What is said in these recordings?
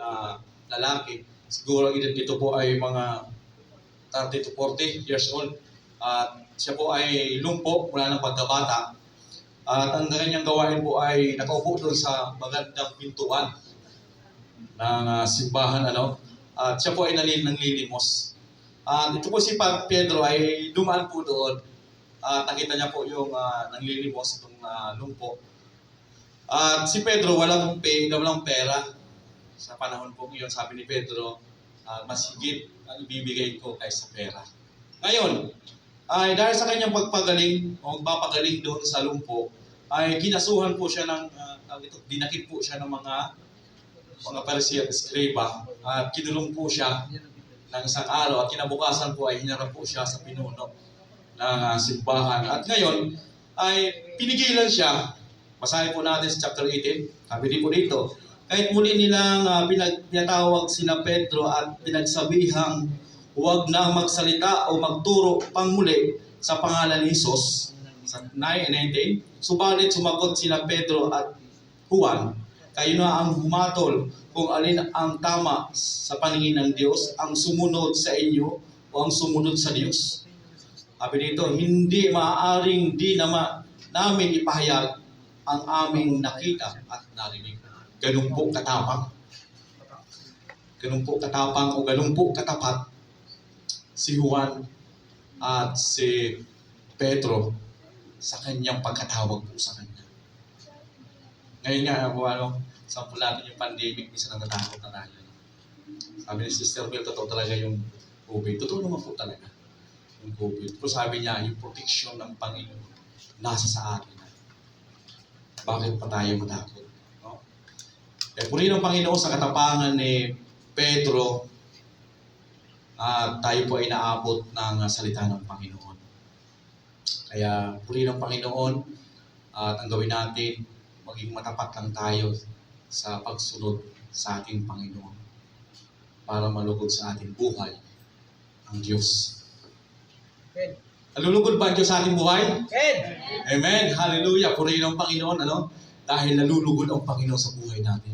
na lalaki. Siguro ang edad nito po ay mga 30 to 40 years old. At siya po ay lumpo mula ng pagkabata. At ang kanyang gawain po ay nakaupo doon sa magandang pintuan ng simbahan. At siya po ay nanglilimos. At ito po si Pedro ay dumaan po doon. Nakita niya po yung nanglilimos itong lumpo. At si Pedro walang pera. Sa panahon po ngayon, sabi ni Pedro, mas higit ang ibibigay ko kaysa pera. Ngayon, ay dahil sa kanyang pagpagaling o magpapagaling doon sa lumpo, ay kinasuhan po siya ng, dinakip po siya ng mga Parisiya at Escriba at kinulong po siya ng isang araw at kinabukasan po ay hinarap po siya sa pinuno ng simbahan. At ngayon, ay pinigilan siya. Basahin po natin sa chapter 18. Sabi din po dito, kahit muli nilang pinatawag sina Pedro at pinagsabihang huwag na magsalita o magturo pang muli sa pangalan ni Jesus. Sa 9:19, subalit sumagot sina Pedro at Juan, kayo na ang humatol kung alin ang tama sa paningin ng Diyos, ang sumunod sa inyo o ang sumunod sa Diyos. Sabi dito, hindi maaaring di namin ipahayag ang aming nakita at narinig. Ganun po katapang. Ganun po katapang o ganun po katapat si Juan at si Pedro sa kanyang pagkatawag po sa kanya. Ngayon nga, sample natin yung pandemic, isa natatakot na tayo. Sabi ni Sister Mel, totoo talaga yung COVID. Totoo naman po talaga yung COVID. Pero sabi niya, yung protection ng Panginoon nasa sa atin. Bakit pa tayo matakot? Puri ng Panginoon sa katapangan ni Pedro at tayo po ay naabot ng salita ng Panginoon. Kaya puri ng Panginoon at ang gawin natin, maging matapat lang tayo sa pagsunod sa ating Panginoon para malugod sa ating buhay ang Diyos. Amen. Nalulugod ba ang Diyos sa ating buhay? Amen. Amen. Hallelujah. Puri ng Panginoon. Dahil nalulugod ang Panginoon sa buhay natin.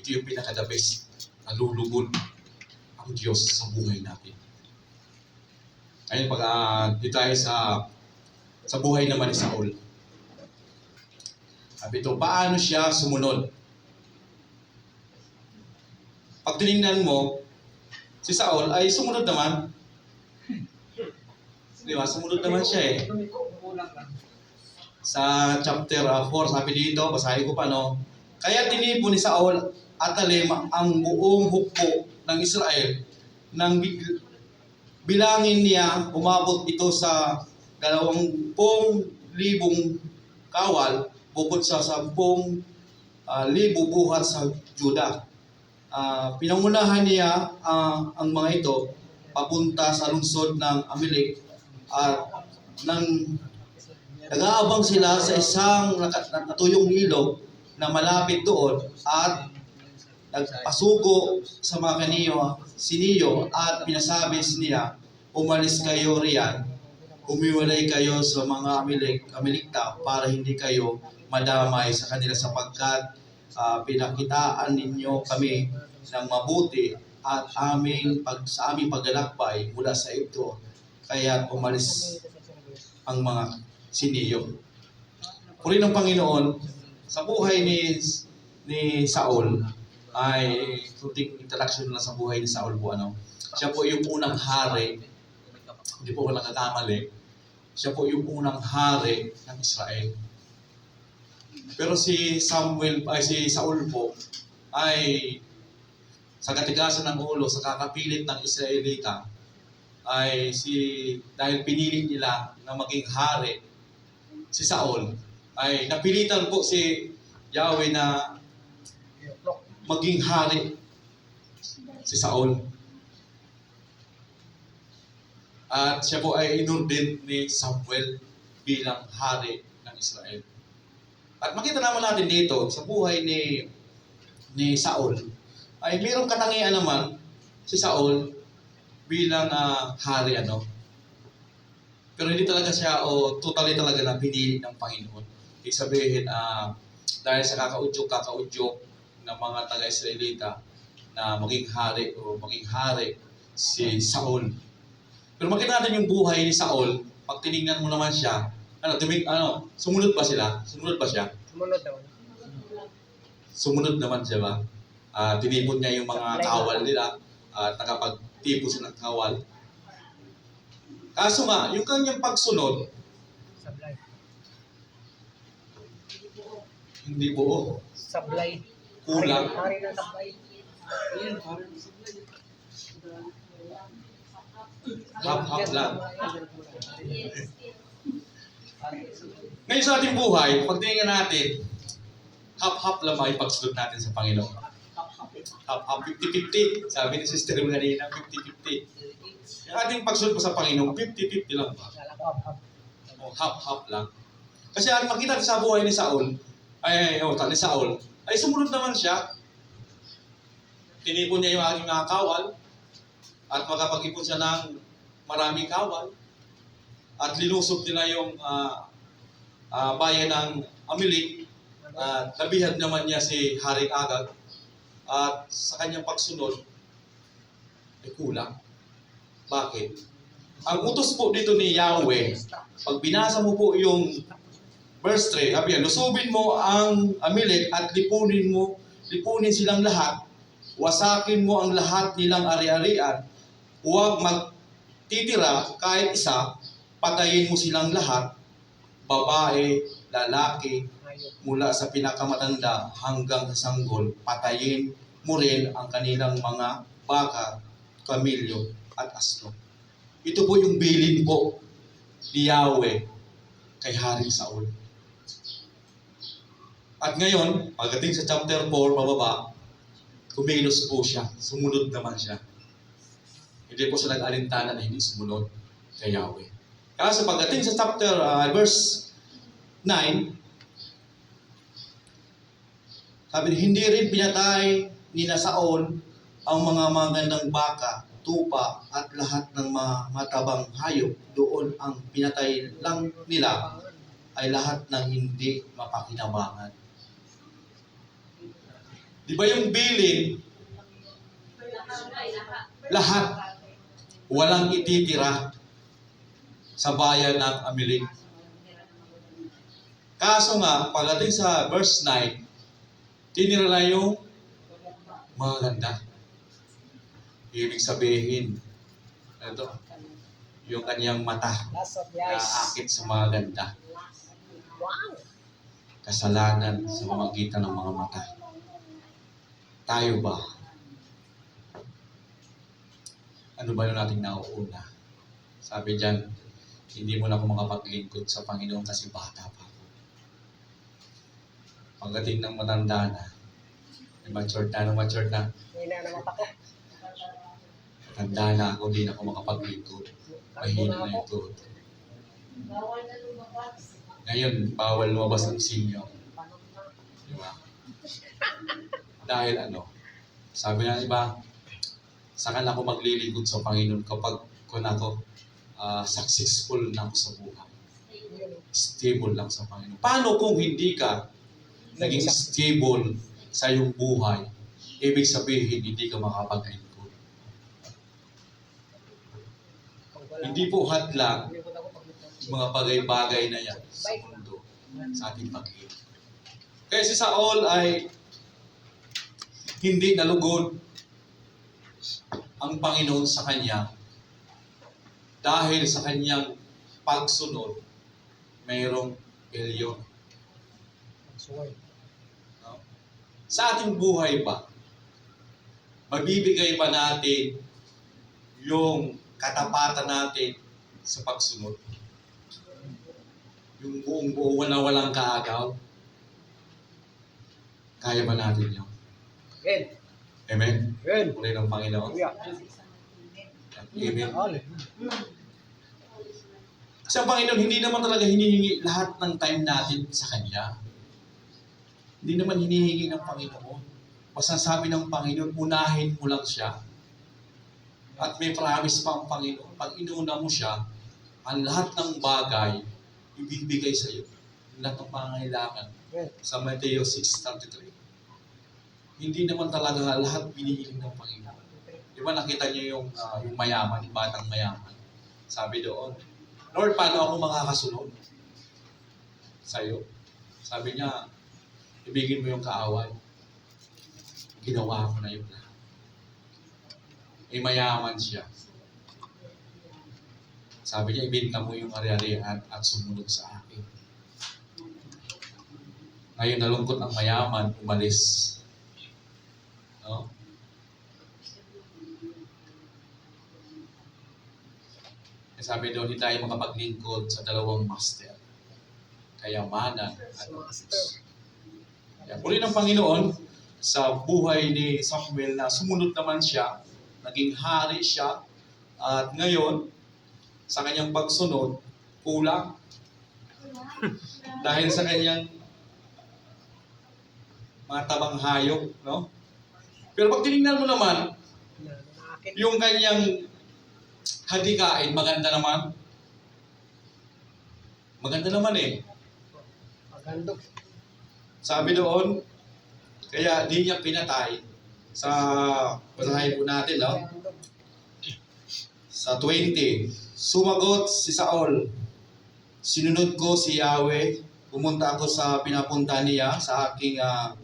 Ito yung pinaka-the best. Nalulugod ang Diyos sa buhay natin. Ayun, dito tayo sa buhay naman ni Saul. Sabi ito, paano siya sumunod? Pag tinignan mo, si Saul ay sumunod naman. Di ba? Sumunod naman siya eh. Sa chapter 4, sabi dito, basahin ko pa, kaya tinipon ni Saul at Atalem ang buong hukbo ng Israel nang bilangin niya, umabot ito sa 20,000 kawal bukod sa 10,000 buhat sa Juda. Pinangunahan niya ang mga ito papunta sa lungsod ng Amalek at nag-aabang sila sa isang natuyong ilog na malapit doon at nagpasugo sa mga siniyo at pinasabi niya, umalis kayo riyan, humiwalay kayo sa mga Amalekta para hindi kayo madamay sa kanila sapagkat pinakitaan ninyo kami ng mabuti at sa aming paglalakbay mula sa ito, kaya umalis ang mga siniyo. Puri ng Panginoon, sa buhay ni Saul, ay kunting interaction na sa buhay ni Saul po. Siya po yung unang hari, hindi po ako nakakamali, siya po yung unang hari ng Israel. Pero si Saul po, ay sa katigasan ng ulo, sa kakapilit ng Israelita, ay dahil pinili nila na maging hari si Saul, ay napilitan po si Yahweh na maging hari si Saul. At siya po ay inordin ni Samuel bilang hari ng Israel. At makita naman natin dito sa buhay ni Saul, ay mayroong katangian naman si Saul bilang hari. Pero hindi talaga siya totally talaga na pinili ng Panginoon. Ibig sabihin, dahil sa kakaudyok ng mga taga-Israelita, na maging hari o maging hari si Saul. Pero makita natin yung buhay ni Saul, pag tinignan mo naman siya, sumunod ba sila? Sumunod ba siya? Sumunod naman. Sumunod naman siya ba? Tinipon niya yung mga kawal nila at nakapagtipo siya ng kawal. Kaso nga, yung kanyang pagsunod, Sablay. hindi buo. Sablay. Kulang. Hari ng sablay. Hap-hap lang. Ngayon sa ating buhay, pag tingnan natin, hap-hap lang yung pagsunod natin sa Panginoon. Hap-hap, 50-50. Sabi ni Sister mo kanina, 50-50. Yung ating pagsunod pa sa Panginoon, 50-50 lang ba? O, hap-hap lang. Kasi ang makita sa buhay ni Saul, ni Saul, ay sumunod naman siya. Tinipon niya yung aking mga kawal at makapag-ipon siya ng maraming kawal at linusob nila yung bayan ng Amalek. Nabihag naman niya si Haring Agag at sa kanyang pagsunod ay kulang. Bakit? Ang utos po dito ni Yahweh, pag binasa mo po yung verse 3, sabi yan, lusubin mo ang Amalek at lipunin silang lahat, wasakin mo ang lahat nilang ari-arian, huwag magtitira kahit isa, patayin mo silang lahat, babae, lalaki, mula sa pinakamatanda hanggang sa sanggol, patayin mo rin ang kanilang mga baka, kamilyo, at asno. Ito po yung bilin po ni Yahweh kay Haring Saul. At ngayon, pagdating sa chapter 4, pababa, kumilos po siya. Sumunod naman siya. Hindi po siya nag-alintana na hindi sumunod kay Yahweh. Kaso pagdating sa chapter, verse 9, sabi, hindi rin pinatay ni Saul ang mga magandang baka, tupa, at lahat ng matabang hayop. Doon ang pinatay lang nila ay lahat ng hindi mapakinabangan. Di ba yung bilin, lahat, walang ititira sa bayan ng Amalek. Kaso nga, pagdating sa verse 9, tinira na yung maganda. Ibig sabihin, ito, yung kanyang mata naakit sa maganda. Kasalanan sa pamamagitan ng mga mata. Tayo ba? Ano ba yung nating nauuna? Sabi dyan, hindi mo na ako makapaglingkod sa Panginoon kasi bata pa ako. Pagdating ng matanda na, matured na. Hindi na naman ako. Matanda na ako, hindi na ako makapaglingkod. Mahina na yung tuhod. Ngayon, bawal lumabas ng sinyo. Di ba? Dahil sabi ng iba, saan ako maglilingkod sa Panginoon kapag kung ako successful na ako sa buhay. Stable lang sa Panginoon. Paano kung hindi ka naging stable sa iyong buhay? Ibig sabihin, hindi ka makapaglingkod. Hindi po hadlang yung mga bagay-bagay na yan sa mundo, sa ating paglingkod. Kaya si Saul ay hindi nalugod ang Panginoon sa kanya dahil sa kanyang pagsunod, mayroong failure. No? Sa ating buhay ba, mabibigay ba natin yung katapatan natin sa pagsunod? Yung buong walang kaagaw? Kaya ba natin yun? Amen? Puri ng Panginoon. Amen. Kasi ang Panginoon, hindi naman talaga hinihingi lahat ng time natin sa Kanya. Hindi naman hinihingi ng Panginoon. Basta sabi ng Panginoon, unahin mo lang siya. At may promise pa ang Panginoon. Pag inuna mo siya, ang lahat ng bagay, ibibigay sa iyo. Lahat ng pangangailangan. Sa Mateo 6:33. hindi naman talaga lahat binihiling ng Panginoon. Di ba nakita niyo yung mayaman, yung batang mayaman? Sabi doon, Lord, paano ako makakasunod sa'yo? Sabi niya, ibigin mo yung kaaway. Ginawa ko na yun lahat. Mayaman siya. Sabi niya, ibenta mo yung ari-arian at sumunod sa akin. Ngayon nalungkot ang mayaman, umalis. No? Sabi doon, hindi tayo makapaglingkod sa dalawang master. Kayamanan at Diyos. Kaya muli ng Panginoon, sa buhay ni Samuel na sumunod naman siya, naging hari siya, at ngayon, sa kanyang pagsunod, kulang. Dahil sa kanyang mga tabang hayop, no? Pero pag tinignan mo naman, yung kanyang hadikain, maganda naman. Maganda naman eh. Magandog. Sabi doon, kaya di niya pinatay sa basahin po natin, no? Sa 20, sumagot si Saul, sinunod ko si Yahweh, pumunta ako sa pinapunta niya sa akin,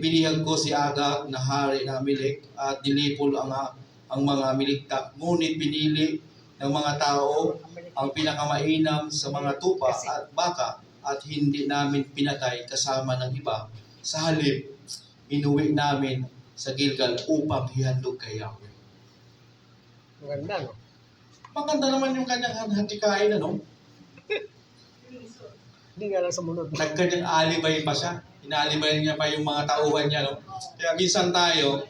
binihag ko si Agag na hari na Amalek at nilipol ang mga Amalekita. Ngunit pinili ng mga tao ang pinakamainam sa mga tupa at baka at hindi namin pinatay kasama ng iba. Sa halip, inuwi namin sa Gilgal upang hihandog kay Yahweh. Maganda, no? Maganda naman yung kanyang handikain, ano? Hindi nga lang sumunod. Nagkanyang alibay pa siya. Inaalibay niya pa yung mga tauhan niya, no? Kaya minsan tayo,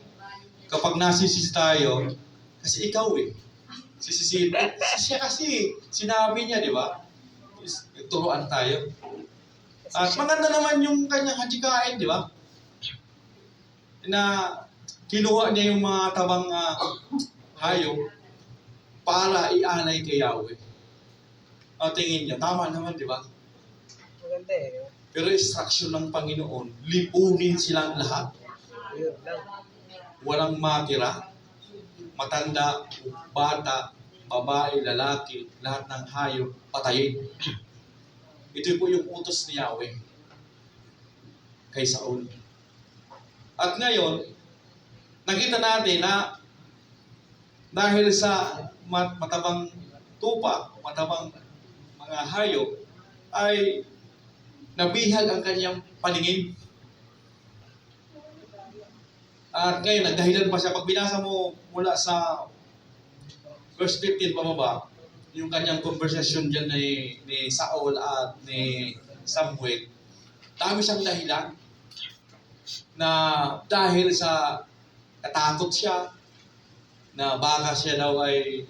kapag nasisisi tayo, kasi ikaw eh. Sisisihin. Siya kasi, sinabi niya, di ba? Turuan tayo. At maganda naman yung kanyang handikain, di ba? Na kinuha niya yung mga tabang hayop para ialay kay Yahweh. Tingin niya, tama naman, di ba? Maganda eh. Pero instruction ng Panginoon, lipunin silang lahat. Yun lang. Walang matira. Matanda, bata, babae, lalaki, lahat ng hayop, patayin. Ito po yung utos ni Yahweh kay Saul. At ngayon, nakita natin na dahil sa matabang tupa, matabang mga hayop, ay nabihag ang kanyang paningin. At ngayon, nagdahilan pa siya. Pag binasa mo mula sa verse 15 pababa, yung kanyang conversation dyan ni Saul at ni Samuel, dami siyang dahilan na dahil sa natakot siya, na baka siya daw ay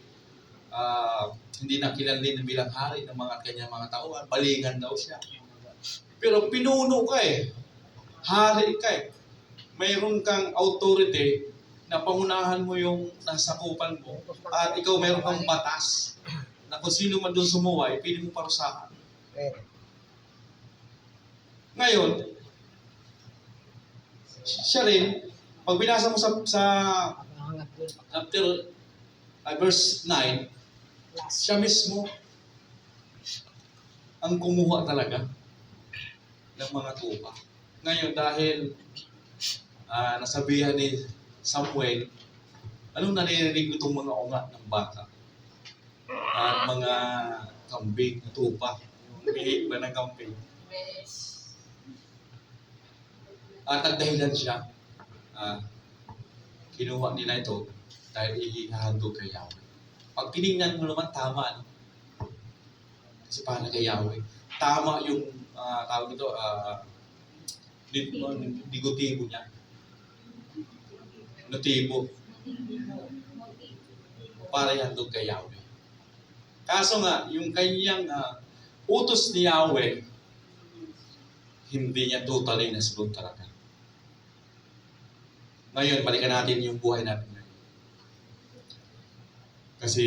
hindi na kilalin bilang hari ng mga kanyang mga tauhan, balingan daw siya. Pero pinuno ka eh, hari ka eh, mayroon kang authority na pangunahan mo yung nasakupan mo at ikaw mayroon kang batas na kung sino man doon sumuway, pili mo parusahan. Ngayon, siya rin, pag binasa mo sa after verse 9, siya mismo ang kumuha talaga ng mga tupa. Ngayon, dahil nasabihan ni Samuel, anong naririnig itong mga unga ng baka? At mga kambing na tupa. Bihig ba ng kambing? At nagdahilan siya. Kinuha nila ito dahil ihahandog kay Yahweh. Pag tinignan mo naman, tama. No? Kasi para kay Yahweh. Tama yung tawag ito, digutibo niya. Notibo. Para ihandog kay Yahweh. Kaso nga, yung kanyang utos ni Yahweh, hindi niya totally nasunod talaga. Ngayon, balikan natin yung buhay natin ngayon. Kasi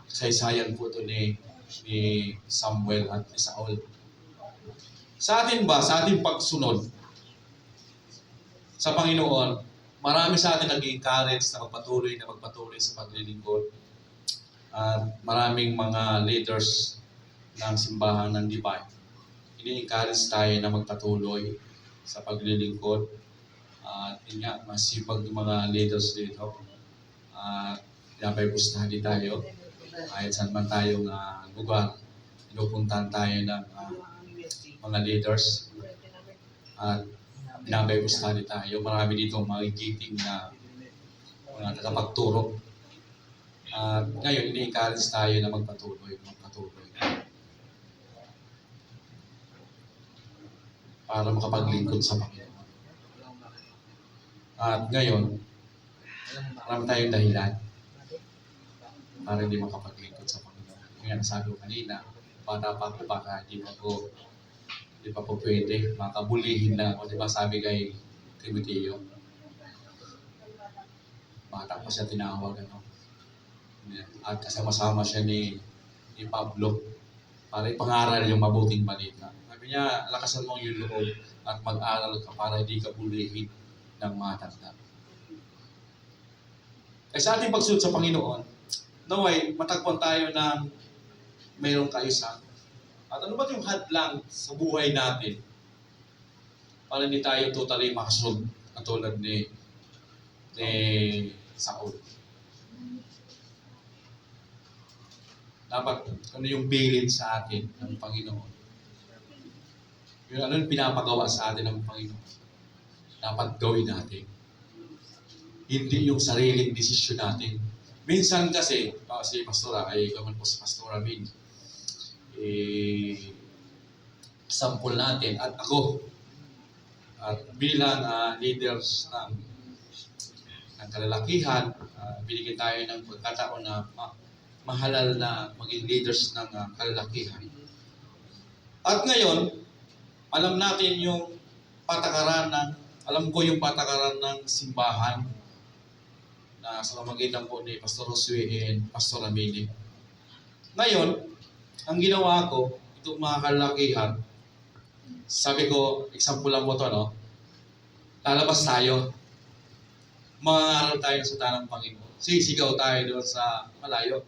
kasaysayan po ito ni Samuel at ni Saul. Sa atin ba, sa ating pagsunod, sa Panginoon, marami sa atin nag-encourage na magpatuloy sa paglilingkod. At maraming mga leaders ng simbahan ng Divine. Ini-encourage tayo na magpatuloy sa paglilingkod. At yun nga, masipag yung mga leaders dito. At pinapagustahan din tayo. Kahit saan man tayong lugar, pinupuntahan tayo ng mga leaders. At pinapagustahan din tayo. Marami dito magigiting na mga tagapagturo. At ngayon, ini-encourage tayo na magpatuloy. Para makapaglingkod sa Panginoon. At ngayon, marami tayong dahilan para hindi makapaglingkod sa Panginoon. Kaya nasabi ko kanina, bata pa ako, baka hindi pa po pwede, makabulihin lang ako. Diba sabi kay Timoteo, bata pa siya tinawag, ano? At kasama-sama siya ni Pablo para ipangaral yung mabuting balita. Sabi niya, lakasan mo yung loob at mag-aral ka para hindi ka bulihin ng mga tanda. Kaya sa ating pagsunod sa Panginoon, naway, matagpuan tayo ng mayroong kaisa. At ano ba yung hadlang sa buhay natin para hindi tayo totally makasunod katulad ni Saul. Dapat ano yung bilin sa atin ng Panginoon. Yung ano yung pinapagawa sa atin ng Panginoon. Dapat gawin natin. Hindi yung sariling desisyon natin. Minsan kasi, si Pastora, ay gaman po si Pastora Min, sample natin at ako at bilang leaders ng kalalakihan, binigyan tayo ng pagkataon na mahalal na maging leaders ng kalalakihan. At ngayon, alam ko yung patakaran ng simbahan na sa pamamagitan po ni Pastor Josue and Pastor Amini. Ngayon, ang ginawa ko, itong mga kalalakihan, sabi ko, example lang po ito, no? Lalabas tayo. Mangaral tayo sa tanang Panginoon. Sisigaw tayo doon sa malayo.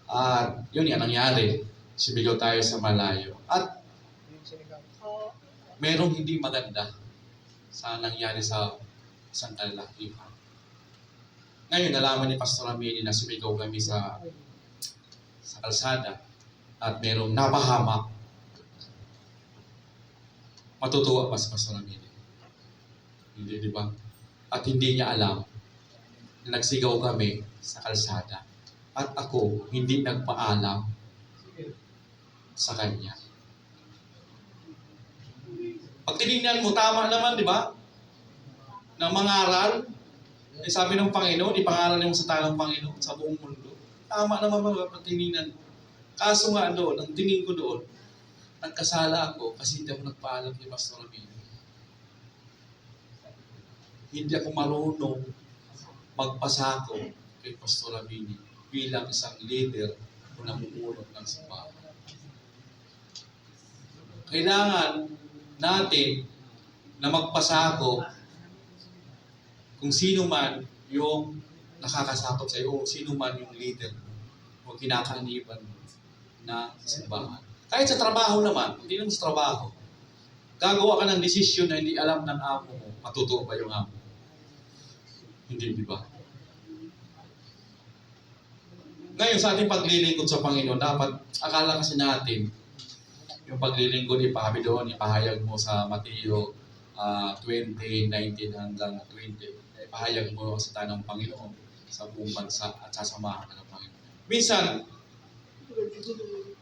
At yun yan, nangyari. Sumigaw tayo sa malayo. At merong hindi maganda sa nangyari sa isang kalalakihan. Ngayon, nalaman ni Pastor Amini na sumigaw kami sa kalsada at merong napahamak. Matutuwa pa si Pastor Amini. Hindi, di ba? At hindi niya alam na nagsigaw kami sa kalsada. At ako, hindi nagpaalam sa kanya. Pag tinignan mo, tama naman, di ba? Na mangaral, sabi ng Panginoon, ipangaral mo sa tanang Panginoon sa buong mundo. Tama naman ba pag tinignan mo? Kaso nga doon, ang tingin ko doon, nagkasala ako kasi hindi ako nagpaalam kay Pastor Amini. Hindi ako marunong magpasako kay Pastor Amini bilang isang leader o namumulong ng simbahan. Kailangan natin na magpasako kung sino man yung nakakasakot sa iyo o sino man yung leader o kinakaaniban na simbahan. Kahit sa trabaho naman, hindi naman sa trabaho, gagawa ka ng desisyon na hindi alam ng amo mo, matutuwa ba yung amo? Hindi, di ba? Ngayon, sa ating paglilingkod sa Panginoon, dapat akala kasi natin, yung paglilingkod, ipahayag mo sa Mateo 20:19 hanggang 20. Ipahayag mo sa tanang Panginoon sa buong bansa at sasamahan ka ng Panginoon. Minsan,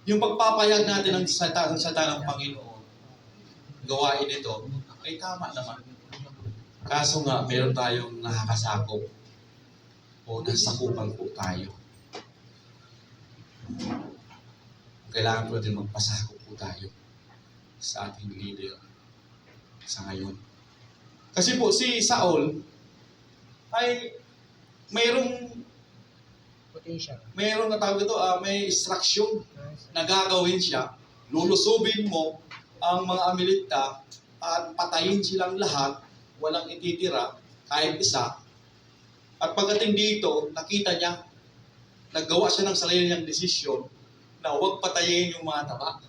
yung pagpapayag natin ng sa tanang Panginoon, gawain ito, ay tama naman. Kaso nga, meron tayong nakakasakop o nasakupan po tayo. Kailangan po natin magpasakop po tayo sa ating leader sa ngayon. Kasi po si Saul ay mayroong natawag ito, may instruction na gagawin siya. Lulusubin mo ang mga Amalekita at patayin silang lahat, walang ititira, kahit isa. At pagdating dito, nakita niya, naggawa siya ng sarili niyang desisyon na huwag patayin yung mga taba.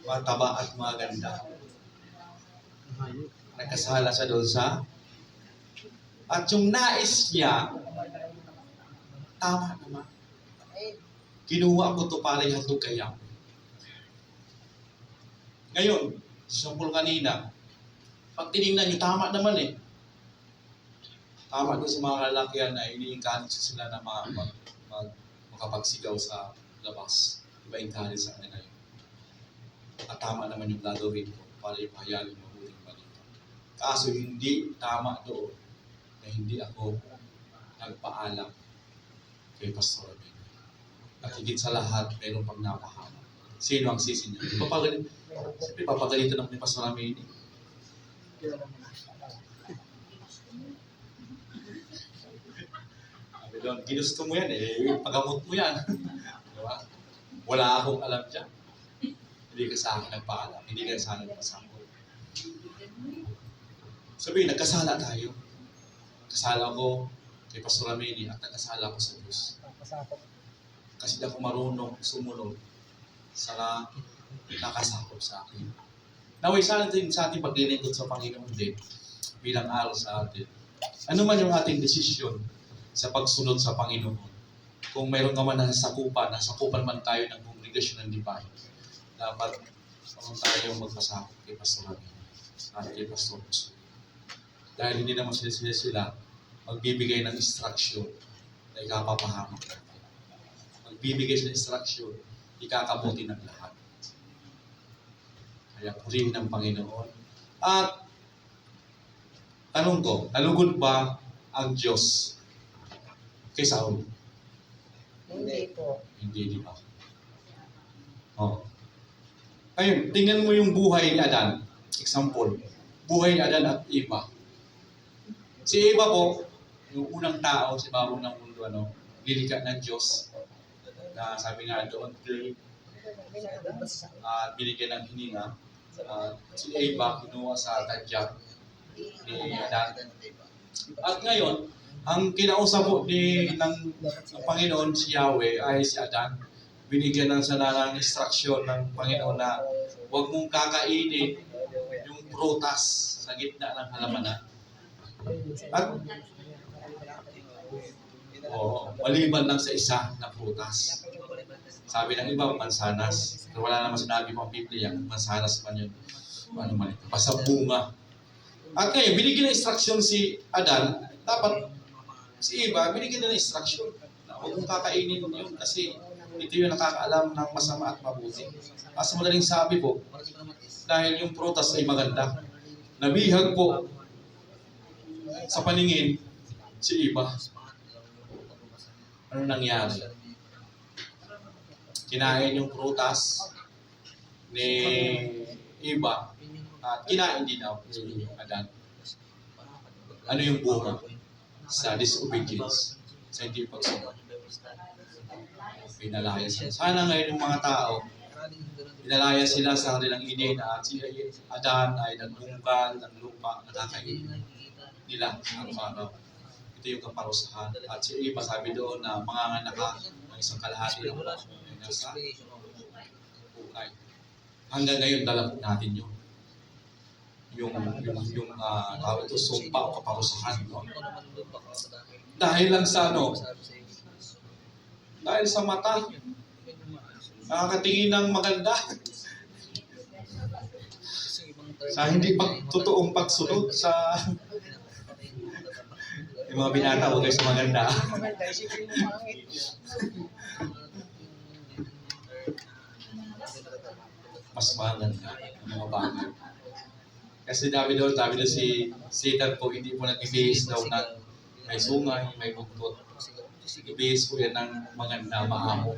Mga taba at mga ganda. Nagkasala siya doon sa... At yung nais niya, tama naman. Kinuha ko to para ihatog kaya. Ngayon, sample kanina, pag tinignan nyo, tama naman eh. Tama doon sa mga lalakihan na ini-encourage sila na makapagsigaw sa labas. Iba-encourage sa kanila yun. At tama naman yung gagawin ko para ipahayag yung mabuting balita. Kaso hindi tama doon na hindi ako nagpaalam kay Pastor Amin. At higit sa lahat, mayroong pag napahama. Sino ang sisi niya? Papagalitan ako ni Pastor Amin. Sabi doon, ginusto mo yan eh, pagamot mo yan. Diba? Wala akong alam dyan. Hindi ka sa akin nagpaalam, hindi ka sa akin nagpasako. Sabi, nagkasala tayo. Kasala ko kay Pastor Amini at nagkasala ko sa Diyos. Kasi di ako marunong sumunod sa nakasakop sa akin. Naway sa ating paglilingkod sa Panginoon din, bilang araw sa atin. Ano man yung ating desisyon sa pagsunod sa Panginoon, kung mayroon ka man nasakupan man tayo ng kongregasyon ng Divine, dapat tayo magpasakop kay Pastor Amini at kay Pastor Muso. Dahil hindi naman sila magbibigay ng instruction na ikapapahamak natin. Magbibigay ng instruction, ikakabuti ng lahat. Kaya purihin ng Panginoon. At tanong ko, nalugod ba ang Diyos kay Saul? Hindi po. Hindi, di ba? Oh. Ayun, tingnan mo yung buhay ni Adan. Example, buhay ni Adan at Eva. Si Eva po, yung unang tao sa ibabaw ng mundo, nilikha ng Diyos. Na sabi nga doon, at binigyan ng hininga. Si Eva, kinuha sa tadyak ni Adan. At ngayon, ang kinausap po ng Panginoon si Yahweh ay si Adan. Binigyan ng sana ng instruction ng Panginoon na huwag mong kakainin yung prutas sa gitna ng halamanan. At maliban lang sa isa na prutas. Sabi ng iba, mansanas. Pero wala naman sinabi mo ang Biblia, mansanas man yun. Ano man ito, basta bunga. At ngayon, binigyan ng instruction si Adan, dapat si Eva, binigyan ng instruction na huwag mong kakainin yun kasi ito yung nakakaalam ng masama at mabuti. As madaling sabi po, dahil yung prutas ay maganda, nabihag po sa paningin si Eva. Ano nangyari? Kinain yung prutas ni Eva at kinain din daw ni Adan. Ano yung bunga? Sa disobedience, sa hindi pagsunod. Pinalaya sila. Sana ngayon yung mga tao, pinalaya sila sa kanilang inin at si Adan ay nagbungkal ng lupa, nakakain nila ang araw. Ito yung kaparusahan. At si Eva sabi doon na manganganak ka ng isang kalahati ng nasa bukay. Hanggang ngayon, dala natin yun. Yung tawag ito, sumpa o kaparusahan. No? Dahil lang sa dahil sa mata, nakakatingin ng maganda. Sa hindi totoong pagsunod sa yung mga binata, huwag kayo sa maganda. Mas maganda ang mga bagay. Kasi sabi doon si Satan po, hindi po nag-ibihis daw ng may sungay, may bugtot. Ibihis po yan ng maganda, maamo.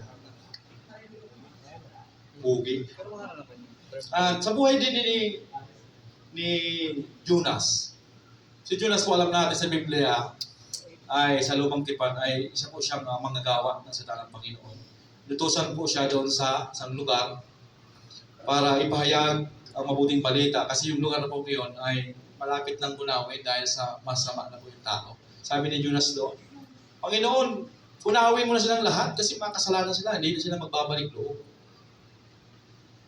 Pugi. At sa buhay din ni Jonas. Si Jonas po, alam natin sa Biblia, ay sa lumang tipan ay isa po siyang manggagawa ng salita ng Panginoon. Lutusan po siya doon sa isang lugar para ipahayag ang mabuting balita kasi yung lugar na po yun ay malapit ng Bunawi dahil sa masama na po yung tao. Sabi ni Jonas doon, Panginoon, unawin mo na silang lahat kasi makasalanan sila, hindi na sila magbabalik loob.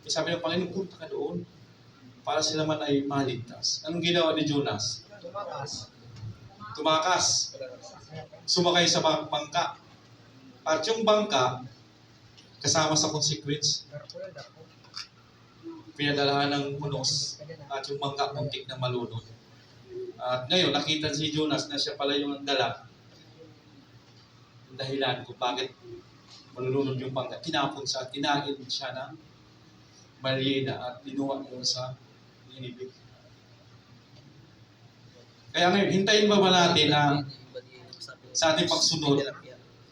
Sabi ng Panginoon, punta ka doon para sila man ay maligtas. Anong ginawa ni Jonas? Tumakas. Sumakay sa bangka. At yung bangka, kasama sa consequence, pinadalahan ng unos at yung bangka muntik na malunod. At ngayon, nakita si Jonas na siya pala yung dala. Yung dahilan kung bakit malulunod yung bangka. Tinapon siya, kinain siya ng balyena at linuwa yun sa inibig. Kaya ngayon, hintayin ba natin na sa ating pagsunod,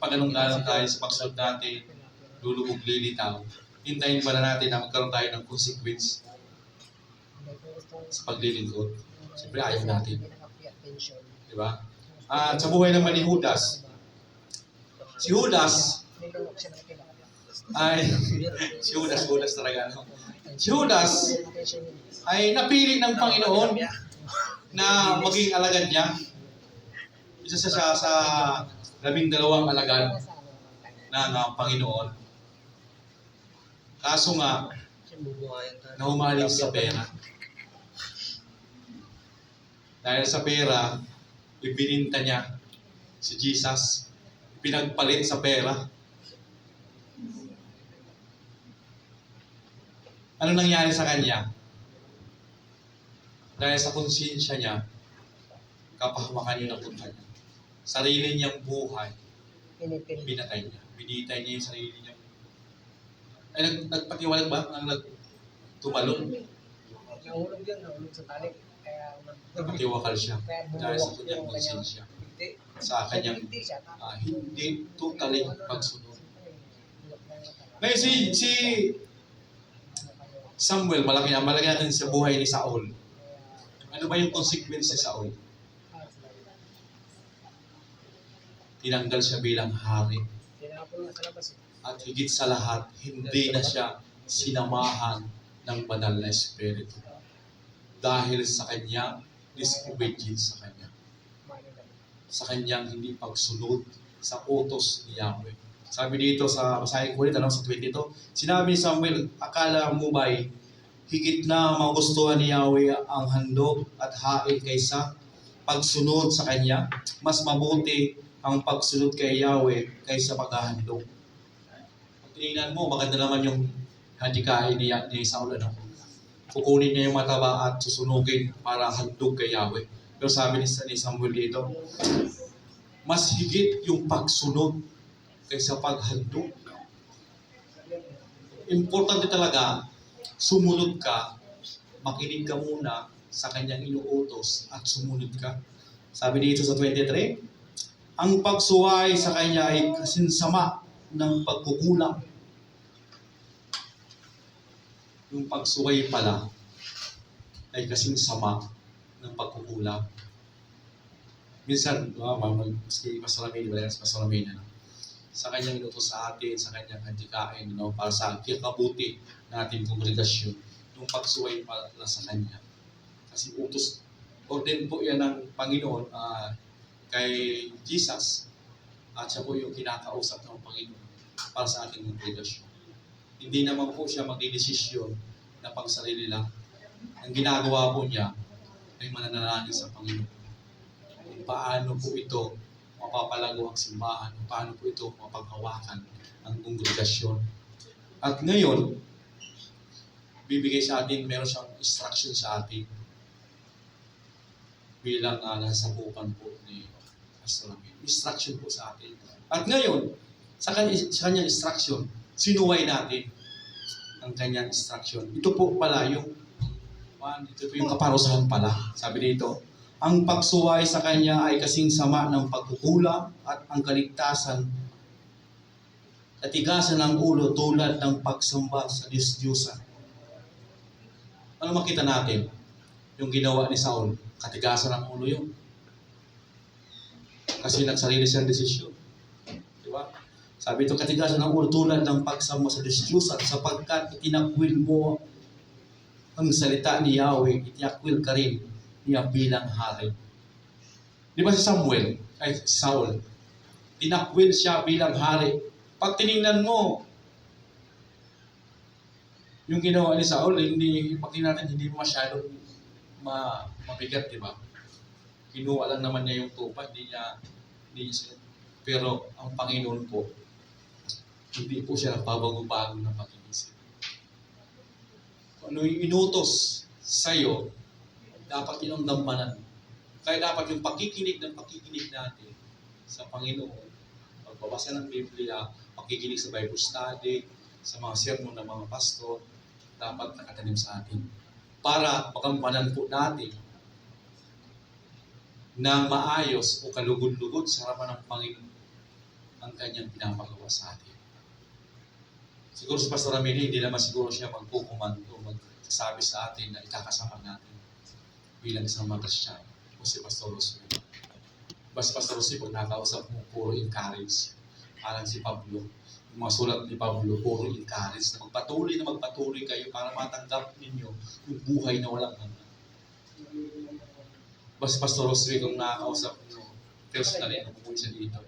pag anong lalang tayo sa pagsunod natin, lulubog lilitaw, hintayin ba natin na magkaroon tayo ng consequence sa paglilingkod? Siyempre ayaw natin. Diba? At sa buhay naman ni Judas, si Judas talaga. No? Si Judas ay napili ng Panginoon na maging alagad niya. Isa siya sa 12 alagad ng Panginoon. Kaso nga, nahumaling sa pera. Dahil sa pera, ibininta niya si Jesus. Pinagpalit sa pera. Ano nangyari sa kanya? Dahil sa konsensya niya, kapahawakan niya ng punta niya. Sarili niyang buhay, pinatay niya. Binitay niya yung sarili niya. Ay, nagpatiwalag ba? Tumalon? Nahulog yun, nahulog sa tali. Nagpatiwakal siya dahil sa kanyang konsensya. Sa kanyang hindi totally pagsunod. Ngayon si Samuel, malaki natin sa buhay ni Saul. Ano ba yung consequence ni Saul? Tinanggal siya bilang hari. At higit sa lahat, hindi na siya sinamahan ng banal na espiritu. Dahil sa kanyang disobedience sa kanya. Sa kanyang hindi pagsunod sa utos ni Yahweh. Sabi dito sa basahin ko ulit, sa 22, sinabi ni Samuel, akala mo ba'y higit na magustuhan ni Yahweh ang handog at hain kaysa pagsunod sa kanya? Mas mabuti ang pagsunod kay Yahweh kaysa paghahandog. Kung tinignan mo, maganda naman yung hadikain ni Saul. Kukunin niya yung mataba at susunugin para handog kay Yahweh. Pero sabi ni Samuel dito, mas higit yung pagsunod kaysa paghandog. Importante talaga, sumunod ka, makinig ka muna sa kanyang inuutos at sumunod ka. Sabi dito sa 23, ang pagsuway sa kanya ay kasinsama ng pagkukulang. Yung pagsuway pala ay kasinsama ng pagkukulang. Minsan, maski Pastor Ramin, sa kanyang inutos sa atin, sa kanyang handikain, para sa kikabuti natin kongregasyon, yung pagsuway pala sa kanya. Kasi utos, order po yan ng Panginoon kay Jesus, at siya po yung kinakausap ng Panginoon para sa ating kongregasyon. Hindi naman po siya magdidesisyon na pang sarili lang. Ang ginagawa po niya ay mananalangin sa Panginoon. Kung paano po ito mapapalago ang simbahan, kung paano po ito mapaghawakan ang kongregasyon. At ngayon, bibigay sa atin, meron siyang instruction sa atin bilang nasabukan po ni Pastor Ramin. Instruction po sa atin. At ngayon, sa kanyang instruction, sinuway natin ang kanyang instruction. Ito po pala yung kaparusahan pala. Sabi dito, ang pagsuway sa kanya ay kasing sama ng pagkukulang at ang kaligtasan, katigasan ng ulo tulad ng pagsamba sa Diyos-Diyosan. Ano makita natin? Yung ginawa ni Saul, katigasan ng ulo yun. Kasi nagsarili siyang desisyon. Diba? Sabi ito, katigasan ng ulo tulad ng pagsamba sa Diyos-Diyosan sapagkat itinakwil mo ang salita ni Yahweh, itiakwil ka rin niya bilang hari. Di ba si Saul, tinakwil siya bilang hari. Pag tinignan mo, yung ginawa ni Saul, pag tingnan natin, hindi masyadong mabigat, di ba? Kinuha lang naman niya yung tupa, hindi niya pero ang Panginoon po, hindi po siya nagbabago-bago ng pag-iisip. Kung ano yung inutos sa'yo, dapat yun ang gampanan. Kaya dapat yung pakikinig natin sa Panginoon, pagbabasa ng Biblia, pakikinig sa Bible study, sa mga sermon ng mga pastor, dapat nakatanim sa atin. Para magampanan po natin ng maayos o kalugod-lugod sa harapan ng Panginoon ang kanyang pinapagawa sa atin. Siguro si Pastor Ramili, hindi naman siguro siya magkukumando, magsasabi sa atin na ikakasama natin bilang isang mga Kristyano o si Pastor Rossi. Basta Pastor Rossi, pag nakausap mo, puro encourage. Parang si Pablo, yung mga sulat ni Pablo, puro encourage na magpatuloy kayo para matanggap ninyo yung buhay na walang hanggan. Basta Pastor Rossi, kung nakakausap mo, personally, napupuwi siya dito,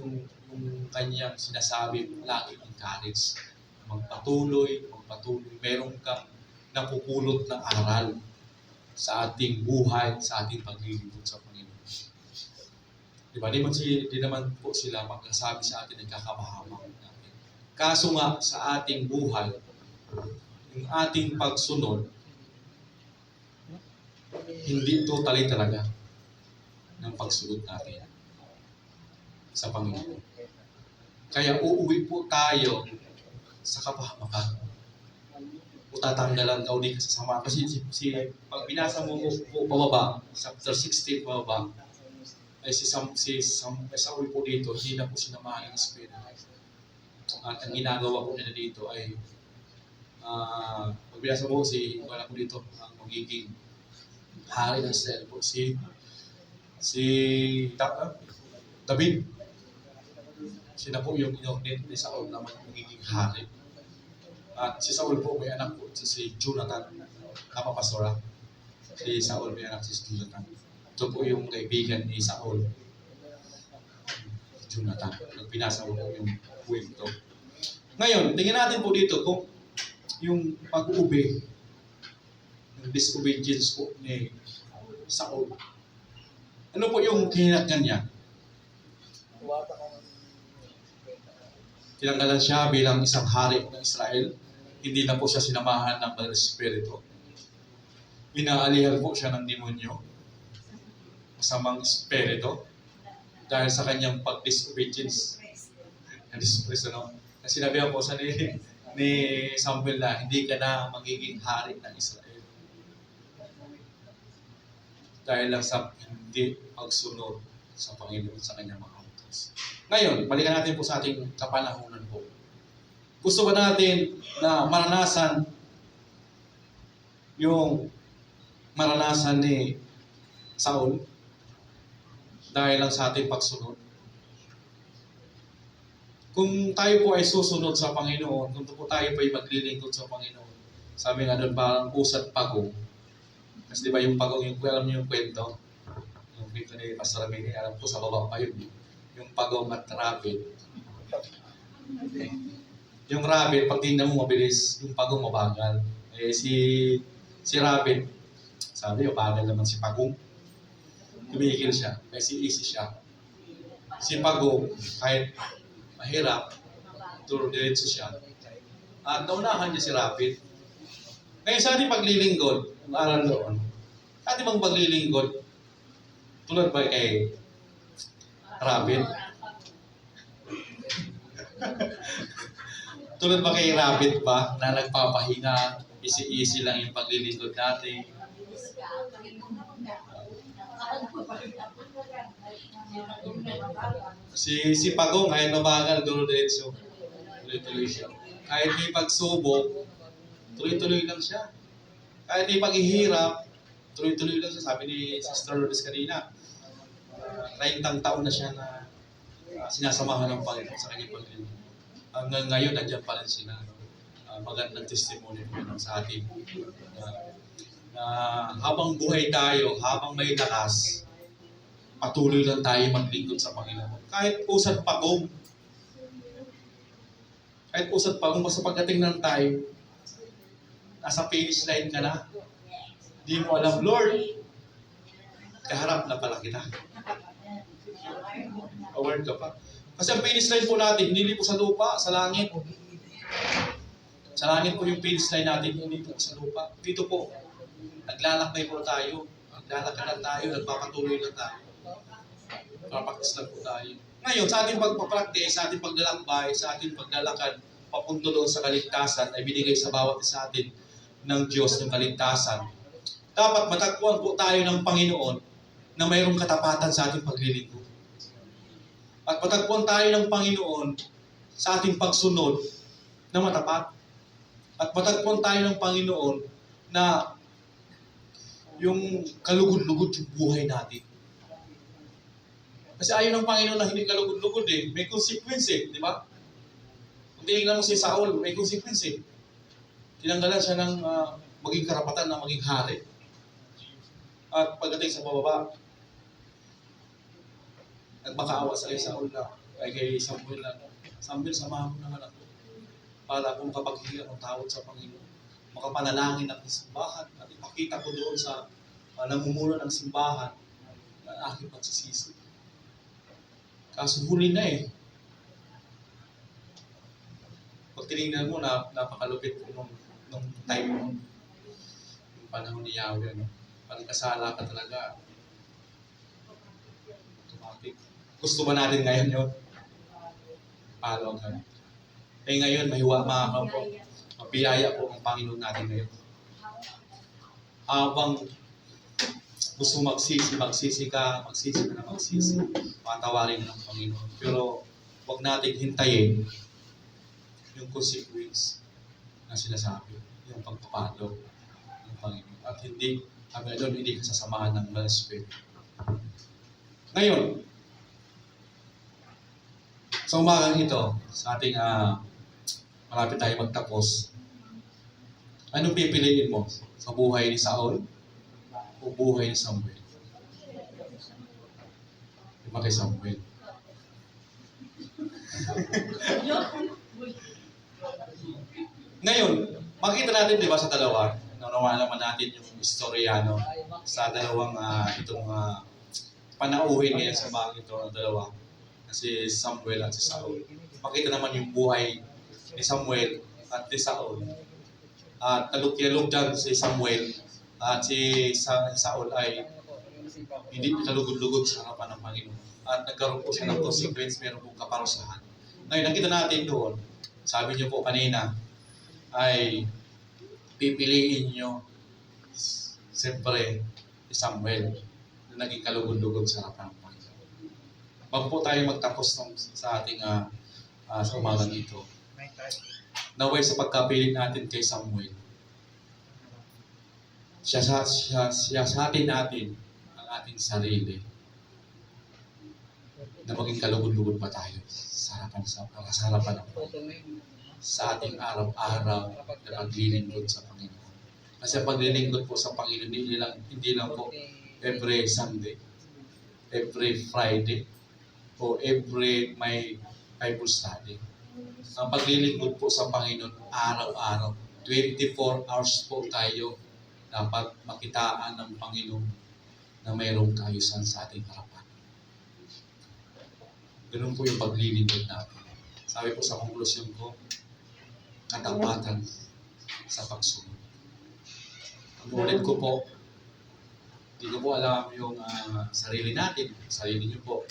yung kanyang sinasabi, lagi encourage. Magpatuloy, meron kang napupulot ng aral sa ating buhay, sa ating paglilingkod sa Panginoon. Diba? Di naman po sila magkasabi sa atin ng kakabahamang natin. Kaso nga sa ating buhay, yung ating pagsunod, hindi totally talaga ng pagsunod natin sa Panginoon. Kaya uuwi po tayo sa kapahamakan. O tatanggalan ka uli sa sama. Kasi pag binasa mo po pababa, chapter 16 pababa, ay si Saul po dito, hindi na po sinamahan ng Espiritu. At ang ginagawa po nila dito ay, pag binasa mo, wala po dito, ang magiging hari ng Israel po, si David. Siya na po yung inornate ni Saul na magiging hari. At si Saul po may anak po, si Jonathan. Tama, Pastora? Si Saul may anak si Jonathan. Ito po yung kaibigan ni Saul. Jonathan. Nagpinasa ko po yung kwento. Ngayon, tingnan natin po dito kung yung pag-ubi, yung disobedience po ni Saul. Ano po yung kinakyan niya? Tinanggalan siya bilang isang hari ng Israel. Hindi na po siya sinamahan ng Banal Espiritu. Inaalihan po siya ng demonyo, masamang espiritu, dahil sa kanyang pag-disobedience. Sinabihan po sa ni Samuel na hindi ka na magiging hari ng Israel. Dahil lang sa hindi pagsunod sa Panginoon sa kanyang mga utos. Ngayon, balikan natin po sa ating kapanahunan po. Gusto ba natin na maranasan yung maranasan ni Saul dahil lang sa ating pagsunod? Kung tayo po ay susunod sa Panginoon, kung po tayo po ay maglilingkod sa Panginoon, sabi nga doon parang usat pagong. Kasi di ba yung pagong, alam niyo yung kwento? Yung kwento ni Pastor Ramini, alam ko sa baba pa yun. Yung pagong at rabbit. Okay. Yung rabbit, pag tingnan mo mabilis, yung pagong mabagal. Si rabbit, sabi, bagal naman si pagong. Tumigil siya, kasi easy siya. Si pagong, kahit mahirap, diretso siya. At naunahan niya si rabbit. Ngayon sa ating paglilingkod, ang aral doon, sa ating bang paglilingkod, tulad ba kay rabbit? Tulad ba kay rabbit ba na nagpapahinga, easy lang yung paglilingkod natin? Si Pagong, kahit mabagal, dulo-diretso. Tuloy-tuloy siya. Kahit may pagsubok, tuloy-tuloy lang siya. Kahit may paghihirap, tuloy-tuloy lang siya. Sabi ni Sister Lourdes kanina, 30 taon na siya na sinasamahan ng Panginoon sa kanyang paglilingkod. Hanggang ngayon, nandiyan pa rin sila. magandang testimony po yun sa atin. Na habang buhay tayo, habang may lakas, patuloy lang tayo maglingkod sa Panginoon. Kahit usad pagong, basta pagdating ng time, nasa finish line ka na, di mo alam, Lord, kaharap na pala kita. Aware ka pa. Kasi ang finish line po natin, hindi po sa lupa, sa langit. Sa langit po yung finish line natin, hindi po sa lupa. Dito po, naglalakbay po tayo. Naglalakad lang tayo, nagpapatuloy lang tayo. Papakis lang po tayo. Ngayon, sa ating pagpapractice, sa ating paglalakbay, sa ating paglalakad, papunto doon sa kaligtasan, ay binigay sa bawat isa atin ng Diyos ng kaligtasan. Dapat matagpuan po tayo ng Panginoon na mayroong katapatan sa ating paglilingkod. At matagpuan tayo ng Panginoon sa ating pagsunod na matapat. At matagpuan tayo ng Panginoon na yung kalugod-lugod yung buhay natin. Kasi ayaw ng Panginoon na hindi kalugod-lugod eh. May consequence eh, di ba? Kung tinignan mo si Saul, may consequence eh. Tinanggalan siya ng maging karapatan na maging hari. At pagdating sa bababa, nagmakaawa sa kay Saul na, kay Samuel na, Samuel, samahan mo naman ako para kung makapaghingi ng tawad sa Panginoon, makapanalangin ang simbahan at ipakita ko doon sa namumuno ng simbahan na aking pagsisisi. Kaso huli na eh. Pag tinignan mo, napakalupit ko nung time mo. Yung panahon ni Yahweh, no? Pagkasala ka talaga. Automatic. Gusto ba natin ngayon yun? Palo ka. Eh ngayon, mahiwa mga po. Mabiyaya po ang Panginoon natin ngayon. Habang gusto magsisi ka. Patawarin ng Panginoon. Pero huwag natin hintayin yung consequence na sinasabi, yung pagpapalo ng Panginoon. At hindi, kami doon, hindi kasasamahan ng Holy Spirit. Ngayon, sa umagang ito, sa ating malapit tayo magtapos, anong pipiliin mo? Sa buhay ni Saul o buhay ni Samuel? Lima kay Samuel. Ngayon, makita natin, di ba, sa dalawa, naunawa naman natin yung istoryano sa dalawang panauhin ngayon sa mga ito ng dalawa, si Samuel at si Saul. Makita naman yung buhay ni Samuel at ni Saul. At talog-kilog dyan si Samuel at si Saul ay hindi kalugod-lugod sa harapan ng Panginoon. At nagkaroon po siya ng consequence, meron po kaparusahan. Ngayon, nakita natin doon, sabi niyo po kanina, ay pipiliin nyo siyempre si Samuel na naging kalugod-lugod sa harapan ng Panginoon. Bago po tayo magtapos sa ating sa umagang ito, naway sa pagkapili natin kay Samuel, siya sa atin ang ating sarili na maging kalugod-lugod pa tayo sa harapan ng Panginoon. Sa ating araw-araw na paglilingkod sa Panginoon. Kasi ang paglilingkod po sa Panginoon, hindi lang po every Sunday, every Friday, o every may Bible study. Ang paglilingkod po sa Panginoon, araw-araw, 24 hours po tayo dapat makitaan ng Panginoon na mayroong kaayusan sa ating harapan. Ganun po yung paglilingkod natin. Sabi po sa konklusyon ko, katapatan sa pagsunod. Ang ulit ko po, hindi ko po alam yung sarili natin, sarili niyo po.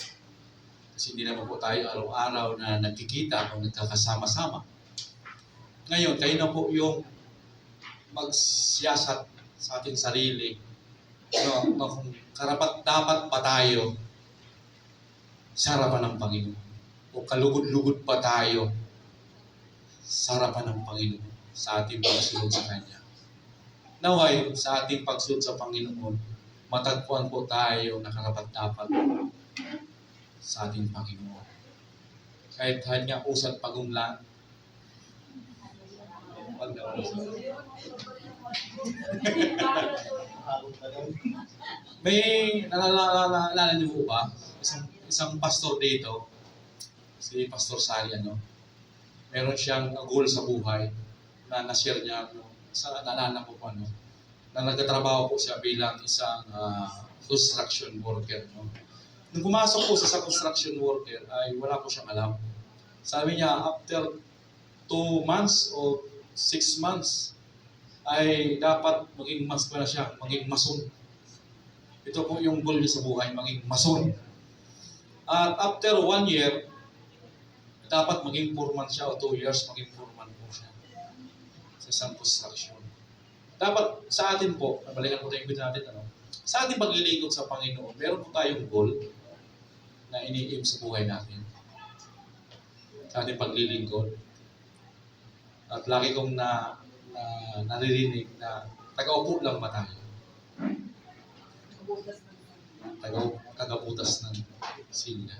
Kasi hindi naman po tayo araw-araw na nagkikita o nagkakasama-sama. Ngayon, kayo na po yung magsiyasat sa ating sarili. Kung dapat ba tayo sa harapan ng Panginoon? O kalugod-lugod pa tayo sa harapan ng Panginoon sa ating pagsunod sa Kanya. Naway, sa ating pagsunod sa Panginoon, matagpuan po tayo na karapat-dapat sa ating Panginoon. Kahit hanya usad pagumlan, Wag na po. May naalala niyo po ba? Isang pastor dito, si Pastor Sally, meron siyang goal sa buhay na na-share niya sa naalala ko po, na nagtatrabaho po siya bilang isang construction worker. Nung pumasok po sa construction worker, ay wala po siyang alam. Sabi niya, after 2 months o 6 months, ay dapat maging mason. Ito po yung goal niya sa buhay, maging mason. At after 1 year, dapat maging foreman siya o 2 years, maging foreman po siya sa isang construction. Dapat sa atin po, nabalikan ko tayo yung natin, sa ating paglilingkod sa Panginoon, meron po tayong goal na ini-aim sa buhay natin. Sa ating paglilingkod. At lagi kong naririnig na taga-upo lang ba tayo? Tagabutas ng silya.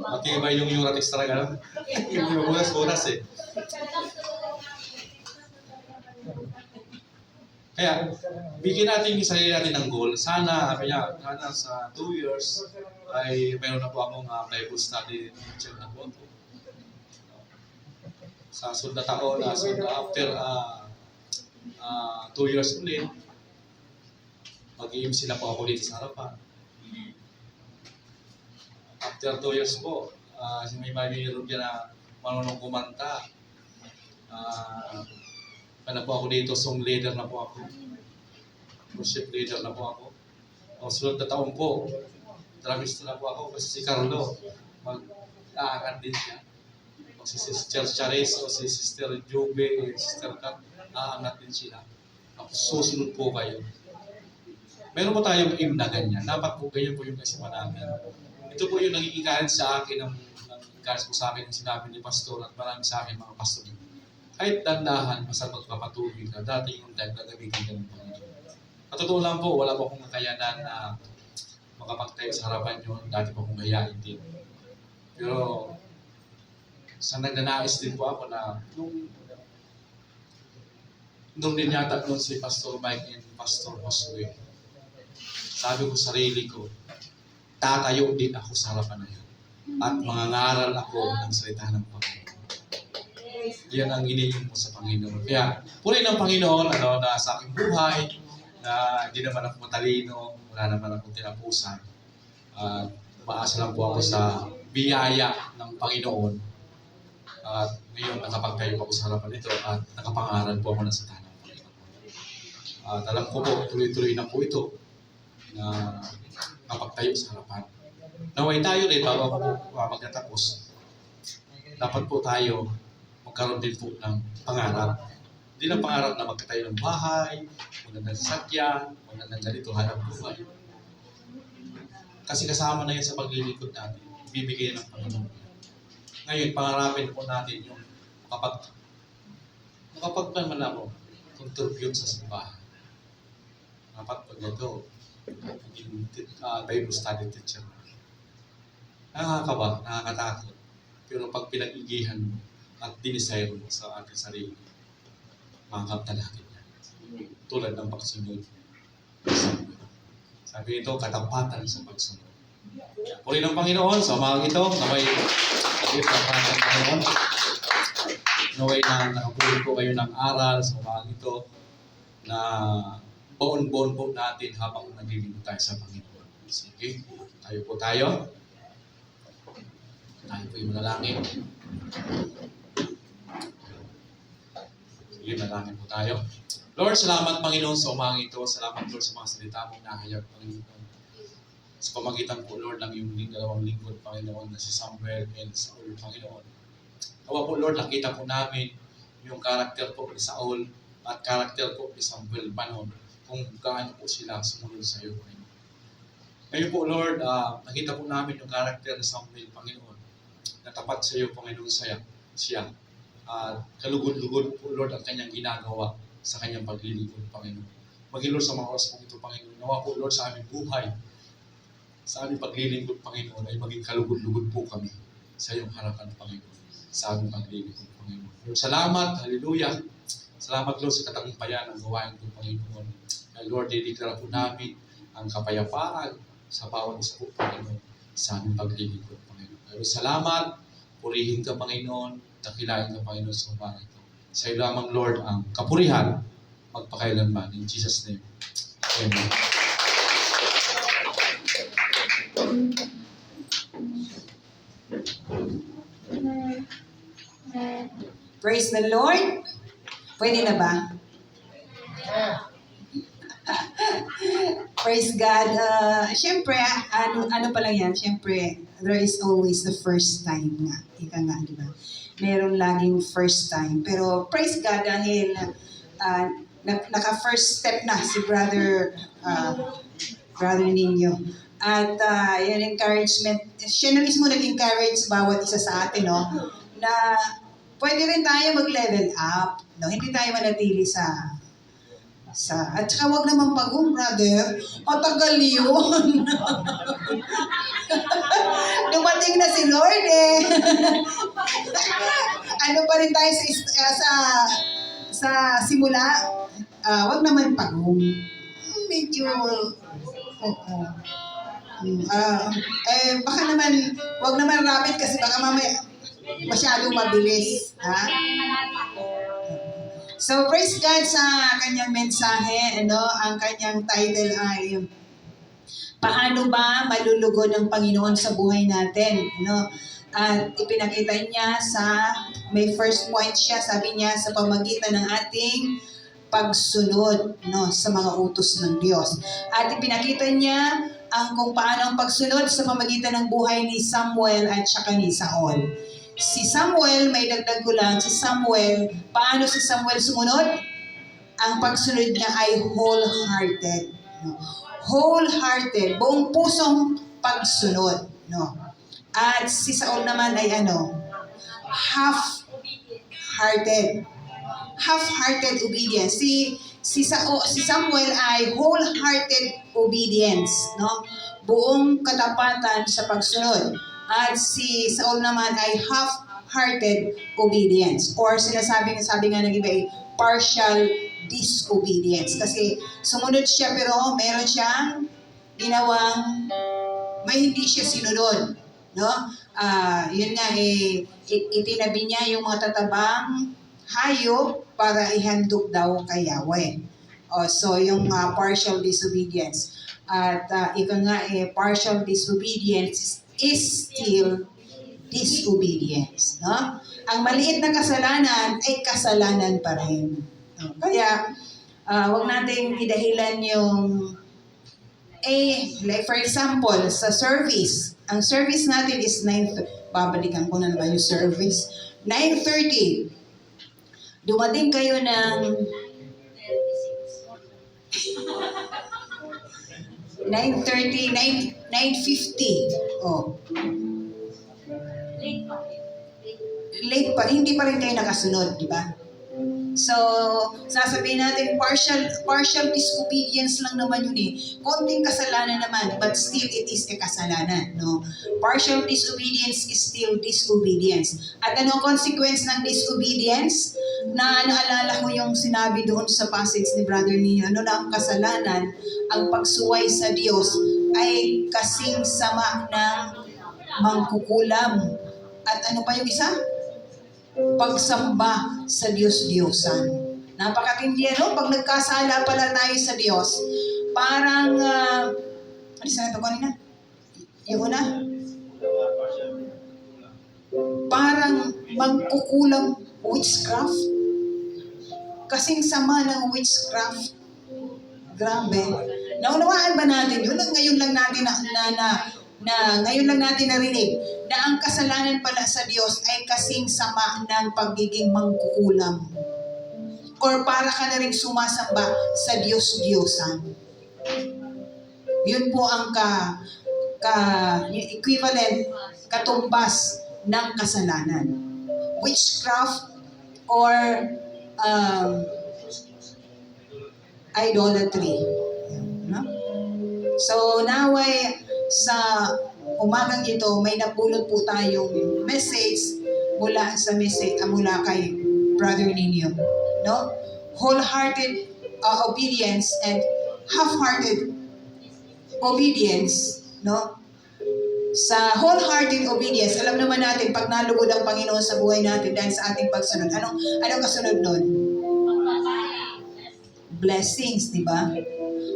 Matibay yung Uratex talaga. Yung bunas eh. Kaya, bigyan natin yung sarili natin ng goal. Sana sa 2 years ay mayroon na po akong Bible study teacher na po. Sa sunod na taon, after 2 years ulit, mag-i-MC na po ako dito sa harapan. After 2 years po, may mayroon dyan na marunong kumanta. Ano po ako dito, song leader na po ako. Worship leader na po ako. O sunod na taon po, dramista na po ako kasi si Carlo, mag-aangat din siya. O si Sister Charis o si Sister Jube, Sister Kat, aangat din sila. Susunod po kayo. Meron po tayong aim na ganyan. Dapat po ganyan po yung kasipan namin. Ito po yung naging encourage sa akin, encourage po sa akin ng sinabi ni Pastor at marami sa akin mga pastor. Kahit dandahan, basta magpapatuloy ka, dati yung time na gamitin ka ng Panginoon. At totoo lang po, wala po akong kakayanan na makapagtayo sa harapan nyo. Dati po akong gayain din. Pero, sa nagnanais din po ako na, nung din yata nun si Pastor Mike and Pastor Josue, sabi ko sarili ko, tatayo din ako sa harapan na yun. At mangangaral ako ng salita ng Panginoon. Yan ang iniinom mo sa Panginoon. Kaya, purihin ng Panginoon na sa aking buhay, na hindi naman ako matalino, wala naman akong tinapusan. Umaasa lang po ako sa biyaya ng Panginoon. At ngayon, nakapagtayo ako sa harapan nito at nakapangaral po ako ng salita ng Panginoon. At alam ko po, tuloy-tuloy na po ito na nakapagtayo sa harapan. Naway tayo rin bago ako magtatapos. Dapat po tayo magkaroon din po ng pangarap. Hindi lang pangarap na magkatayo ng bahay, magandang sasakyan, magandang ganito, hanap buhay. Kasi kasama na yan sa paglilingkod natin. Bibigay ng Panginoon. Ngayon, pangarapin po natin yung makapagpan man ako, contribute sa simbahan. Dapat pag ito, maging Bible study teacher. Nakakaba, nakakatakot. Pero pag pinag-igihan mo, at dinisay mo sa ating sarili, makakapta natin yan. Tulad ng pagsunod. Sabi ito, katapatan sa pagsunod. Puri ng Panginoon, sa umagang ito, naway katapatan ng Panginoon. Naway na nakapulot po kayo ng aral sa umagang ito na baon-baon po natin habang naglilingkod tayo sa Panginoon. Sige, tayo po tayo. Tayo po yung manalangin. Sige, manalangin po tayo. Lord, salamat Panginoon sa umagang ito. Salamat Lord sa mga salita mong nahayag, Panginoon. Sa pamagitan po Lord ng iyong dalawang lingkod, Panginoon, na si Samuel and Saul, Panginoon. Kawa po Lord, nakita po namin yung karakter po ni Saul at karakter po ni Samuel Panon kung gaano po sila sumunod sa iyo, Panginoon. Ngayon po Lord, nakita po namin yung karakter ni Samuel, Panginoon, na tapat sa iyo, Panginoon, siya. Kalugod-lugod po Lord ang kanyang ginagawa sa kanyang paglilingkod, Panginoon. Maging Lord sa mga oras po ito, Panginoon. Nawa po Lord sa aming buhay sa aming paglilingkod, Panginoon, ay maging kalugod-lugod po kami sa iyong harapan, Panginoon, sa aming paglilingkod, Panginoon. Lord, salamat, hallelujah. Salamat, Lord, sa katagumpayan ng gawain ko, Panginoon. Lord, dideklara po namin ang kapayapaan sa bawat isa po, Panginoon, sa aming paglilingkod, Panginoon. Lord, salamat, purihin ka, Panginoon, dakilain ka, Panginoon, sa umaga ito. Sa iyo lamang, Lord, ang kapurihan, magpakailanman. In Jesus' name, Amen. Praise the Lord. Pwede na ba? Praise God. Siyempre, ano pa lang yan? Siyempre, there is always the first time nga. Ika nga, di ba? Meron laging first time. Pero praise God dahil naka-first step na si Brother Ninyo. At yung encouragement, siya na mismo nag-encourage bawat isa sa atin, no? Na pwede rin tayo mag-level up, no? Hindi tayo manatili at saka wag naman brother, matagal yun. Dumating na si Lord eh. Ano pa rin tayo sa simula? Wag naman medyo, oo. Baka naman, wag naman rapid kasi baka mamaya masyadong mabilis. Ha? So, praise God sa kanyang mensahe. Ang kanyang title ay, paano ba malulugod ang Panginoon sa buhay natin? At ipinakita niya may first point siya, sabi niya, sa pamagitan ng ating pagsunod sa mga utos ng Diyos. At ipinakita niya kung paano ang pagsunod sa pamagitan ng buhay ni Samuel at saka ni Saul. Si Samuel, may dagdag ko lang, paano si Samuel sumunod? Ang pagsunod niya ay wholehearted. Wholehearted, buong pusong pagsunod. At si Saul naman ay half-hearted. Half-hearted obedience. Si Samuel ay wholehearted obedience, buong katapatan sa pagsunod. At si Saul naman ay half-hearted obedience. Or sabi nga ng iba ay partial disobedience. Kasi sumunod siya pero meron siyang ginawang may hindi siya sinunod. Yun nga itinabi niya yung mga tatabang hayop para ihandog daw kay Yahweh. So yung partial disobedience. At ika nga partial disobedience is still disobedience. Ang maliit na kasalanan ay kasalanan pa rin. Kaya, wag natin idahilan yung, like for example, sa service. Ang service natin is babalikan ko na ba yung service? 9:30. Dumating kayo ng 9:30, 9:50. Late pa, hindi pa rin kayo nakasunod, di ba? So, sasabihin natin, partial disobedience lang naman yun eh. Konting kasalanan naman, but still it is a kasalanan, Partial disobedience is still disobedience. At anong consequence ng disobedience? Naalala ko yung sinabi doon sa passage ni Brother Ninyo, na ang kasalanan, ang pagsuway sa Diyos ay kasing sama ng mangkukulam. At ano pa yung isa? Pagsamba sa Diyos-Diyosan. Napakatindi, pag nagkasala pala tayo sa Diyos, parang, ano sana ito kanina? Yung una? Parang magkukulang witchcraft. Kasing sama ng witchcraft. Grabe. Naunawaan ba natin yun? Ngayon lang natin narinig na ang kasalanan pala sa Diyos ay kasing sama ng pagiging mangkukulam. Or para ka na rin sumasamba sa Diyos-Diyosan. Yun po ang equivalent, katumbas ng kasalanan. Witchcraft or idolatry. So sa umagang ito, may napulot po tayong message mula sa mula kay Brother Ninyo. No? Wholehearted obedience and half-hearted obedience, no? Sa wholehearted obedience, alam naman natin pag nalugod ang Panginoon sa buhay natin dahil sa ating pagsunod, anong kasunod nun? Blessings, di ba?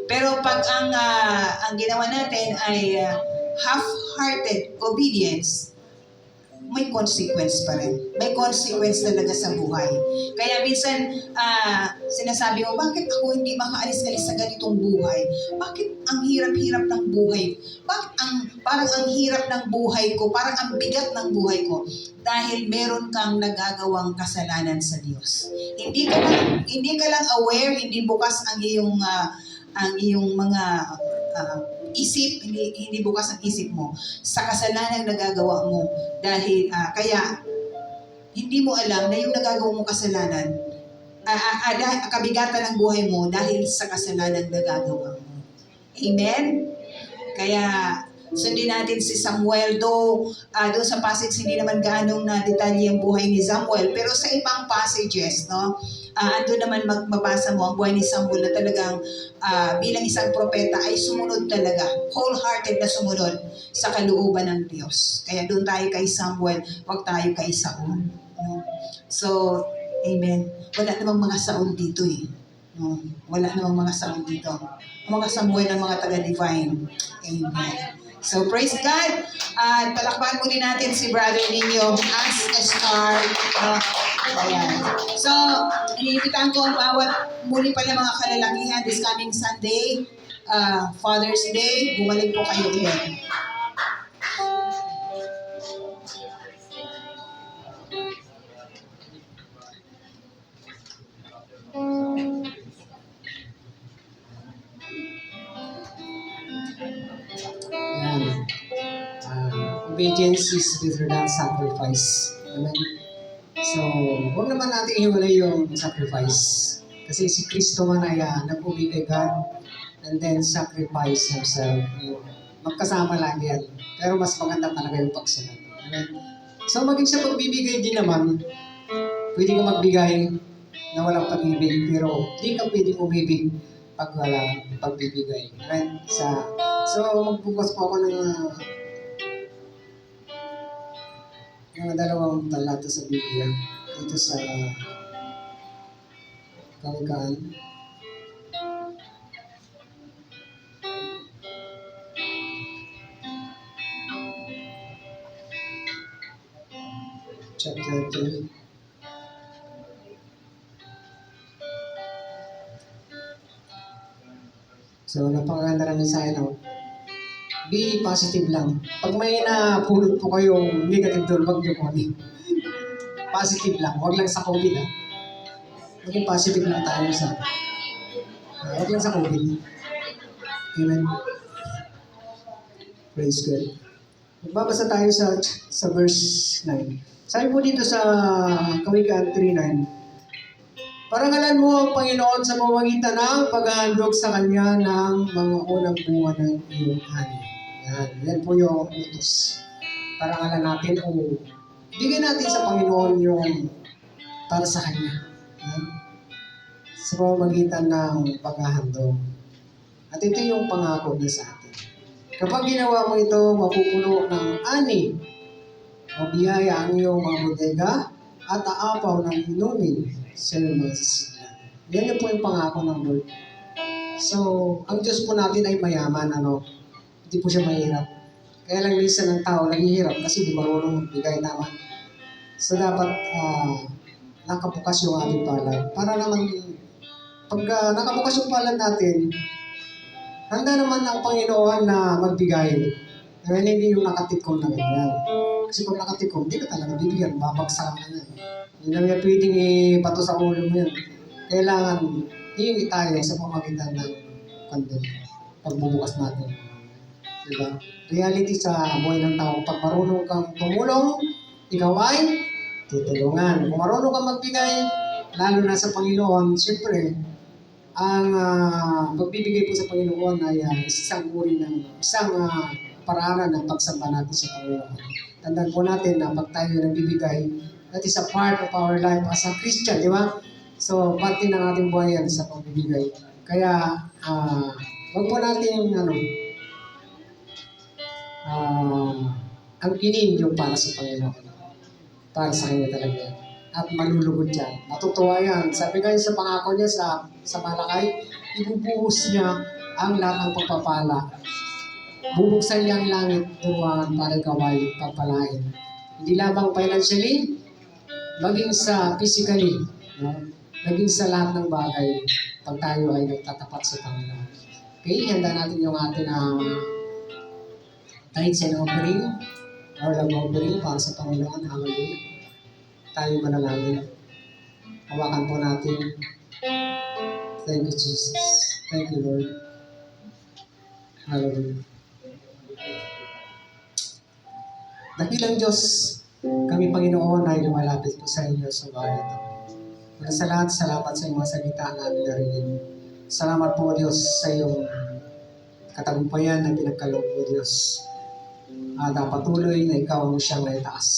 Pero pag ang ginawa natin ay half-hearted obedience, may consequence pa rin. May consequence talaga sa buhay. Kaya minsan, sinasabi mo, bakit ako hindi makaalis-alis sa ganitong buhay? Bakit ang hirap-hirap ng buhay? Bakit parang ang hirap ng buhay ko? Parang ang bigat ng buhay ko? Dahil meron kang nagagawang kasalanan sa Diyos. Hindi ka lang aware, hindi bukas ang iyong mga isip, hindi bukas ang isip mo sa kasalanan nagagawa mo dahil kaya hindi mo alam na yung nagagawa mong kasalanan kabigatan ng buhay mo dahil sa kasalanan nagagawa mo. Amen? Kaya sundin natin si Samuel doon sa passage hindi naman gaanong na detalye ang buhay ni Samuel pero sa ibang passages andun naman mabasa mo ang buhay ni Samuel na talagang bilang isang propeta ay sumunod talaga, wholehearted na sumunod sa kalooban ng Diyos. Kaya doon tayo kay Samuel, wag tayo kay Saul. No? So, amen. Wala namang mga Saul dito eh. No? Wala namang mga Saul dito. Ang mga Samuel ang mga taga-divine. Amen. So, praise God. At palakpakan muli natin si Brother Ninyo as a star. Ayan. So, iniimbitahan ko ang bawat muli pala mga kalalakihan this coming Sunday, Father's Day, bumalik po kayo ulit. Yan. Obedience is better than sacrifice. Amen. So, huwag naman natin ihiwalay yung sacrifice. Kasi si Kristo man ay nag-obey kay God and then sacrifice himself. Magkasama lang yan. Pero mas maganda talaga yung pagsunod. Amen. So, maging sa pagbibigay din naman, pwede ka magbigay na walang pag-ibig, pero di ka pwedeng umibig pag wala pagbibigay. Amen. So, magbukas po ako ng dalawang talata sa Biblia dito sa Kawikaan. Chapter 2. So, napakaganda ng mensahe, no? Be positive lang. Pag may napulot po kayong negative doon, wag niyo po positive lang. Wag lang sa COVID, Maging positive lang tayo wag lang sa COVID. Amen. Praise God. Magbabasa tayo sa verse 9. Sabi po dito sa Kawikaan 3:9, parangalan mo ang Panginoon sa pamamagitan ng paghahandog sa Kanya ng mga unang bunga ng iyong ani. Yan po yung utos. Parangalan natin o bigyan natin sa Panginoon yung para sa Kanya. Sa pamamagitan ng paghahandog. At ito yung pangako niya sa atin. Kapag ginawa mo ito, mapupuno ng ani o biyaya ang iyong mga bodega at aapaw ng inumin sa iyong mga sisiglan. Yan po yung pangako ng Lord. So, ang Diyos po natin ay mayaman, hindi po siya mahirap. Kaya lang minsan ng tao naghihirap kasi di marunong magbigay naman. So, dapat nakabukas yung ating palad. Para naman, pag nakabukas yung palad natin, handa naman ang Panginoon na magbigay. Kaya hindi yung nakatikom na ganyan. Kasi kung nakatikom, hindi ka talaga bibigyan. Babagsakan ka na. Hindi naman pwedeng ipato sa ulo mo yan. Kailangan hihingi tayo sa pamagitan ng pagbubukas natin. Diba? Reality sa buhay ng tao. Pag marunong kang tumulong, ikaw ay tutulungan. Kung marunong kang magbigay, lalo na sa Panginoon, siyempre, ang pagbibigay po sa Panginoon ay isang uri ng isang paraanan ng pagsamba natin sa Panginoon. Tandaan po natin na pag tayo nagbibigay, that is a part of our life as a Christian, di ba? So, parte ng ating buhay yan sa pagbibigay. Kaya, wag po natin, angkinin yung para sa Panginoon. Para sa Kanya talaga yan. At malulugod yan. Matutuwa yan. Sabi kayo sa pangako niya sa Malakay, ibubuhos niya ang lahat ng pagpapala. Bubuksan niya ang langit, turuan para ikaw ay pagpalain. Hindi lamang financially, maging sa physically, no? Maging sa lahat ng bagay pag tayo ay nagtatapat sa Panginoon. Okay, handa natin yung ating tithes and offering or love offering para sa Panginoon. Hallelujah. Tayo manalangin. Hawakan po natin. Thank you, Jesus. Thank you, Lord. Hallelujah. Dakilang Diyos, kami Panginoon ay lumalapit po sa inyo sa bahay ito. Mula sa lahat, salamat sa iyong mga salita namin narinig. Salamat po Diyos sa iyong katagumpayan na pinagkaloob po Diyos. At patuloy na ikaw ang siyang naitaas.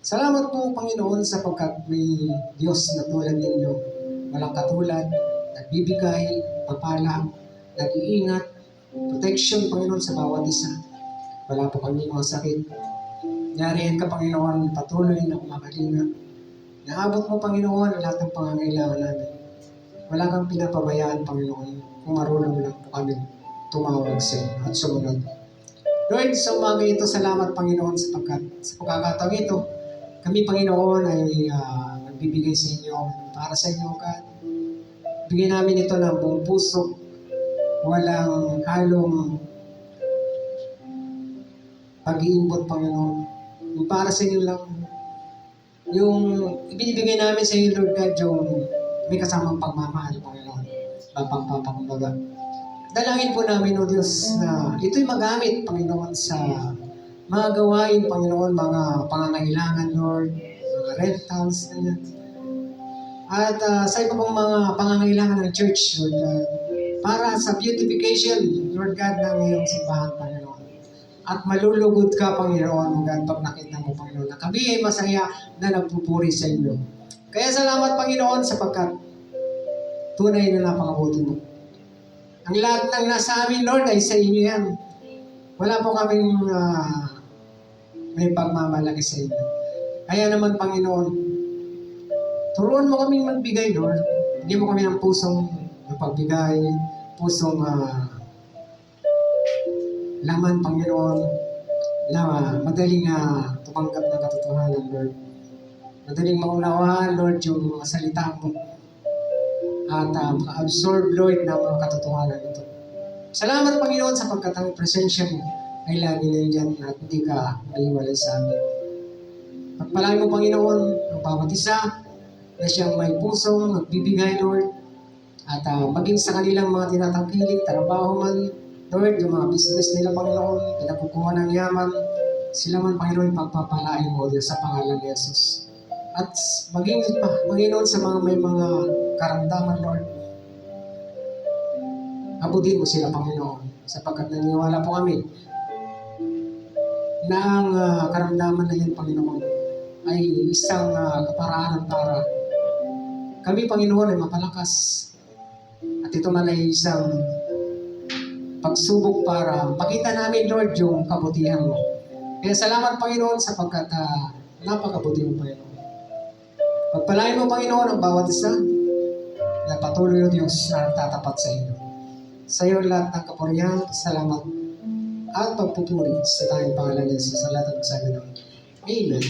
Salamat po Panginoon sapagkat may Diyos na tulad ninyo. Walang katulad, nagbibigay, papala, nag-iingat, protection Panginoon sa bawat isa. Wala po kami mga sakit. Yarihan ka, Panginoon, patuloy na kumakalinga. Naabot mo, Panginoon, ang lahat ng pangangailangan namin. Wala kang pinapabayaan, Panginoon, kung marunong lang po kami tumawag sa iyo at sumunod. Lord, sa umaga ito, salamat, Panginoon, sapagkat sa pagkakataong ito, kami, Panginoon, ay magbibigay sa inyo para sa inyo, God. Bigyan namin ito ng buong puso, walang halong pag-iimbot, Panginoon. Yung para sa inyo lang, yung ibinibigay namin sa inyo, Lord God, yung may kasamang pagmamahal, Panginoon. Pagpapakumbaga. Dalangin po namin, O Diyos, na ito'y magamit, Panginoon, sa mga gawain, Panginoon, mga pangangailangan, Lord, mga rentals, ganyan. At sa iba pang mga pangangailangan ng church, Lord God, para sa beautification, Lord God, ng iyong simbahan, Panginoon. At malulugod ka, Panginoon, God, pag nakita mo, Panginoon, na kami ay masaya na nagpupuri sa inyo. Kaya salamat, Panginoon, sapagkat tunay na napakabuti mo. Ang lahat ng nasa amin, Lord, ay sa inyo yan. Wala po kaming may pagmamalaki sa inyo. Kaya naman, Panginoon, turuan mo kaming magbigay, Lord. Bigyan mo kami ng pusong pagbigay, pusong laman, Panginoon, na madaling tumanggap ng katotohanan, Lord. Madaling maunawaan, Lord, yung mga salita mo. At maka-absorb, Lord, ng mga katotohanan ito. Salamat, Panginoon, sapagkat ang presensya mo ay lagi nandiyan at hindi ka maiwalay sa amin. Pagpalain mo, Panginoon, ang bawat isa na siyang may pusong magbibigay, Lord, at maging sa kanilang mga tinatangkilik, trabaho man, Lord, yung mga business nila, Panginoon, pinakukuha ng yaman, sila man, Panginoon, pagpapalain mo, Diyos, sa pangalan ni Jesus. At maging, Panginoon, sa mga may mga karamdaman, Lord, abutin mo sila, Panginoon, sapagkat naniniwala po kami na ang karamdaman na yan, Panginoon, ay isang kaparaanan para kami, Panginoon, ay mapalakas. At ito man ay isang pagsubok para makita namin, Lord, yung kabutihan mo. Kaya salamat, Panginoon, sapagkat napakabuti mo, Panginoon. Pagpalain mo, Panginoon, ang bawat isa na patuloy, O Diyos, na tatapat sa iyo. Sa iyo lahat ng kapurihan, salamat at pagpupuri sa tayong pangalan ni Jesus sa lahat ng sabi ng Amen.